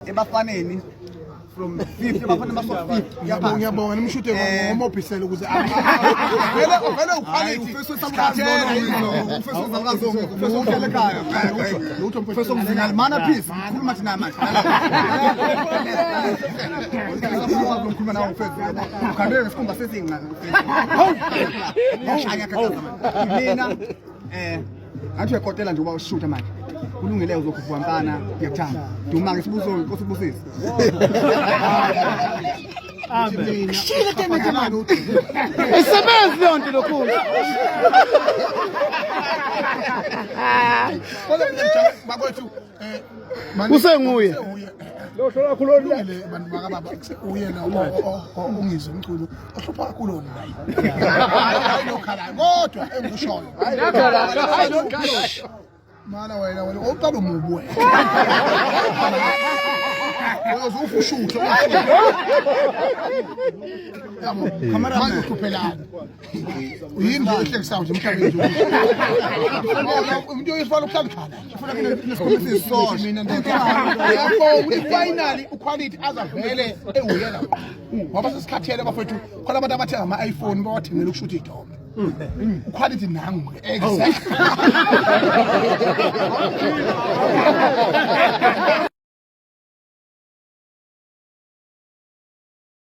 ebafaneni from 50 bafana baso 50 ngiyabonga nimshute ngomobhisela ukuze vele uquality ufeso uhlala ekhaya ufeso umzingalimana peace ukhuluma thina manje ukhuluma nawe ufeso ukhandele ngesikhumba sesinga mina athi uyakotela nje uba ushuta manje kulungile uzokhupha mfana ngiyakuthanda duma ngesibuzo inkosi ibusisi amen shila tema kamani isebenzi leyo nto lokhulu bakwethu kusenguye lo hlola khuloni abantu bakababa uyena ungizwe umculo ohlupha kakhulu hayi lokhala kodwa engushoyo hayi lokhala mana wena uqala umubu wena uzofushutha yabo kamera manje ukuphelana uyini ehlekisayo nje emhlabeni umuntu uyifala ukuhlangana ufuna nesikhombisi isisodwa mina yabo finally uquality azavele ewuyela ngoba sesikhathele bafethu khona abantu abathenga ama iPhone bawathengela ukushutha idombe uquality nangu exactly